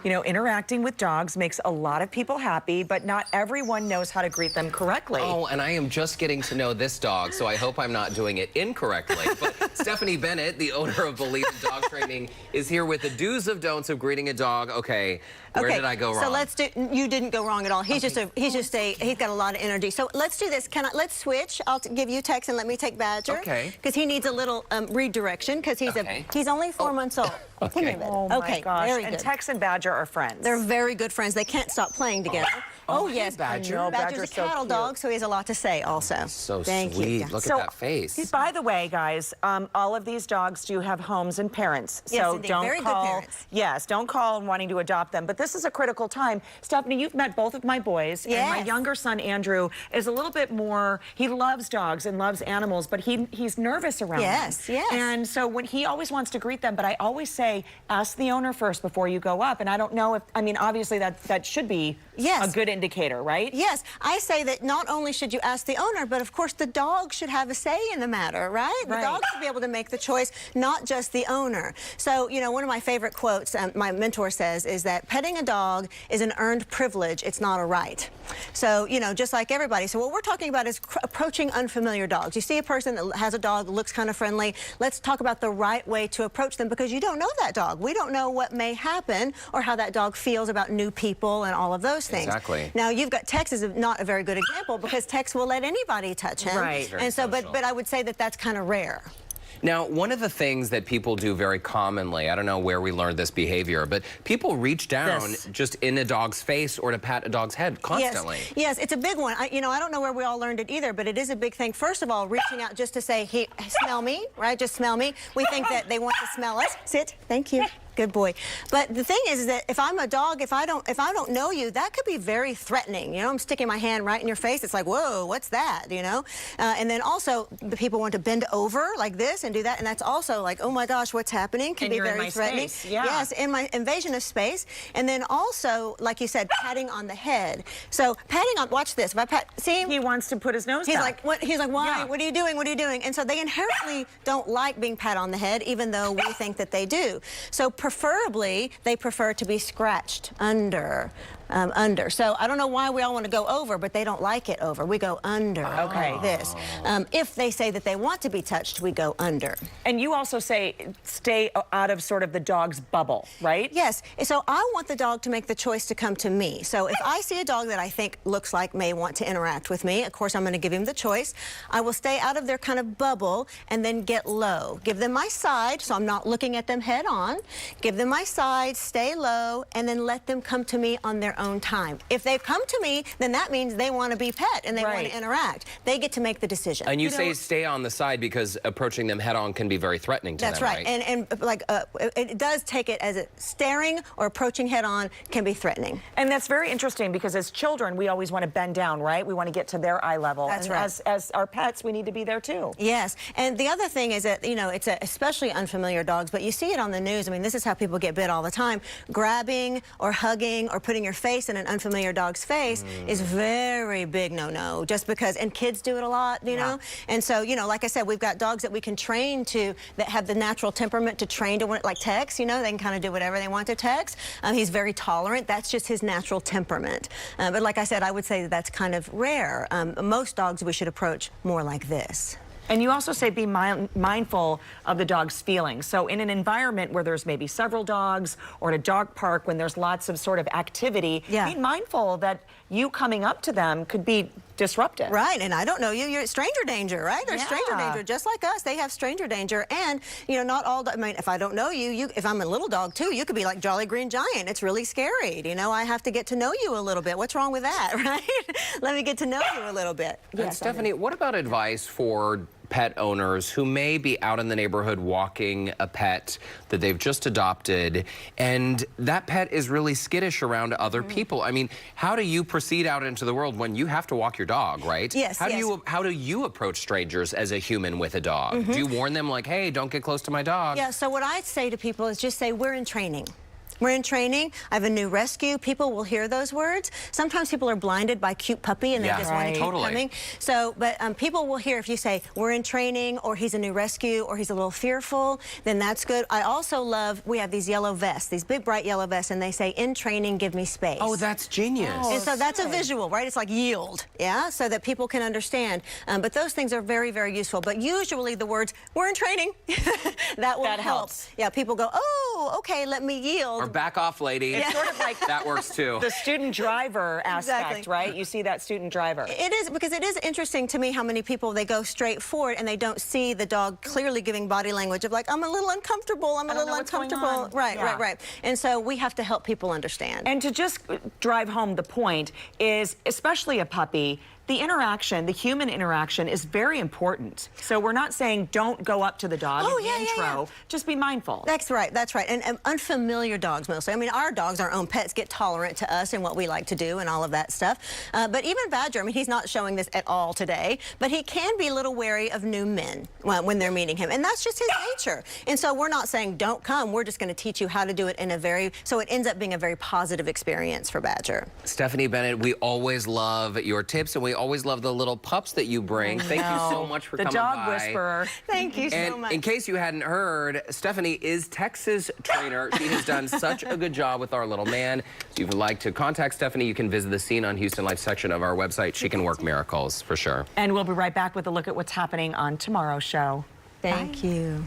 You know, interacting with dogs makes a lot of people happy, but not everyone knows how to greet them correctly. Oh, and I am just getting to know this dog, so I hope I'm not doing it incorrectly. But Stephanie Bennett, the owner of Believe in Dog Training, is here with the do's of don'ts of greeting a dog. Okay, where did I go wrong? So let's do. You didn't go wrong at all. He's he's got a lot of energy. So let's do this. Let's switch. I'll give you Tex and let me take Badger. Okay. Because he needs a little redirection because he's only 4 months old. Okay. Oh my gosh. Very and good. Tex and Badger are friends. They're very good friends. They can't stop playing together. Oh hey, yes, Badger. I know, Badger's a cattle dog, so he has a lot to say also. So Thank sweet. you. Yeah. Look at that face. By the way, guys, all of these dogs do have homes and parents. Yes, So indeed. don't Very good call. parents. Yes, don't call wanting to adopt them. But this is a critical time. Stephanie, you've met both of my boys. Yes. And my younger son, Andrew, is a little bit more, he loves dogs and loves animals, but he's nervous around them. Yes, yes. And so when he always wants to greet them, but I always say, ask the owner first before you go up. And I don't know if, I mean, obviously that should be a good indicator, right? Yes, I say that not only should you ask the owner, but of course the dog should have a say in the matter, right? The dog should be able to make the choice, not just the owner. So, you know, one of my favorite quotes my mentor says is that petting a dog is an earned privilege, it's not a right. So, you know, just like everybody. So what we're talking about is approaching unfamiliar dogs. You see a person that has a dog that looks kind of friendly, let's talk about the right way to approach them because you don't know that dog. We don't know what may happen or how that dog feels about new people and all of those things. Exactly. Now, you've got Tex is not a very good example because Tex will let anybody touch him. Right. And so, but I would say that that's kind of rare. Now, one of the things that people do very commonly, I don't know where we learned this behavior, but people reach down just in a dog's face or to pat a dog's head constantly. Yes, it's a big one. I don't know where we all learned it either, but it is a big thing. First of all, reaching out just to say, hey, smell me, right? Just smell me. We think that they want to smell us. Sit. Thank you. Good boy. But the thing is that if I'm a dog, if I don't know you, that could be very threatening. You know, I'm sticking my hand right in your face. It's like, whoa, what's that? You know? And then also, the people want to bend over like this and do that, and that's also like, oh my gosh, what's happening? Can be very threatening. Space. Yeah. Yes, in my invasion of space. And then also, like you said, patting on the head. So patting on, watch this. If I pat, see him? He wants to put his nose He's back. like, what? He's like, why? Yeah. What are you doing? What are you doing? And so they inherently don't like being pat on the head, even though we think that they do. So preferably, they prefer to be scratched under. So I don't know why we all want to go over, but they don't like it over. We go under. Okay. Like this. If they say that they want to be touched, we go under. And you also say stay out of sort of the dog's bubble, right? Yes. So I want the dog to make the choice to come to me. So if I see a dog that I think looks like may want to interact with me, of course I'm going to give him the choice. I will stay out of their kind of bubble and then get low. Give them my side, so I'm not looking at them head on. Give them my side, stay low, and then let them come to me on their own time. If they've come to me, then that means they want to be pet and they want to interact. They get to make the decision. And you say stay on the side because approaching them head on can be very threatening to them, right? And like it does take it as a staring or approaching head on can be threatening. And that's very interesting because as children, we always want to bend down, right? We want to get to their eye level. That's and right. As our pets, we need to be there too. Yes. And the other thing is that, you know, it's especially unfamiliar dogs, but you see it on the news. I mean, this is how people get bit all the time. Grabbing or hugging or putting your face in an unfamiliar dog's face is very big no-no, just because, and kids do it a lot, you know? And so, you know, like I said, we've got dogs that we can train to, that have the natural temperament to train to want, like Tex, you know, they can kind of do whatever they want to Tex. He's very tolerant. That's just his natural temperament. But like I said, I would say that that's kind of rare. Most dogs we should approach more like this. And you also say be mindful of the dog's feelings. So in an environment where there's maybe several dogs or at a dog park when there's lots of sort of activity, be mindful that you coming up to them could be disruptive. Right, and I don't know you, you're stranger danger, right? There's stranger danger, just like us. They have stranger danger, and you know, not all, I mean, if I don't know you, if I'm a little dog too, you could be like Jolly Green Giant. It's really scary. You know, I have to get to know you a little bit. What's wrong with that, right? Let me get to know you a little bit. And Stephanie, what about advice for pet owners who may be out in the neighborhood walking a pet that they've just adopted, and that pet is really skittish around other people? I mean, how do you proceed out into the world when you have to walk your dog, right? Yes. How do you approach strangers as a human with a dog? Do you warn them like, hey, don't get close to my dog? Yeah, so what I'd say to people is just say, we're in training. We're in training. I have a new rescue. People will hear those words. Sometimes people are blinded by cute puppy and they just want to keep coming. So, but people will hear if you say, we're in training, or he's a new rescue, or he's a little fearful, then that's good. I also love, we have these yellow vests, these big bright yellow vests, and they say, in training, give me space. Oh, that's genius. And so that's a visual, right? It's like yield, yeah? So that people can understand. But those things are very, very useful. But usually the words, we're in training, that will help. Yeah, people go, oh, okay, let me yield. Or back off, lady. It's sort of like that works too. The student driver aspect, right? You see that student driver. It is, because it is interesting to me how many people, they go straight forward and they don't see the dog clearly giving body language of like, I'm a little uncomfortable, I'm a little uncomfortable. Right. And so we have to help people understand. And to just drive home the point is, especially a puppy, the interaction, the human interaction is very important. So we're not saying don't go up to the dog in the intro. Just be mindful. That's right, that's right. And unfamiliar dogs mostly. I mean, our dogs, our own pets, get tolerant to us and what we like to do and all of that stuff. But even Badger, I mean, he's not showing this at all today, but he can be a little wary of new men when they're meeting him. And that's just his nature. And so we're not saying don't come. We're just going to teach you how to do it in a so it ends up being a very positive experience for Badger. Stephanie Bennett, we always love your tips, and we always love the little pups that you bring. Thank you so much for coming by. The dog whisperer. Thank you so much. In case you hadn't heard, Stephanie is Tex's trainer. She has done such a good job with our little man. If you would like to contact Stephanie, you can visit the Scene on Houston Life section of our website. She can work miracles, for sure. And we'll be right back with a look at what's happening on tomorrow's show. Thank you.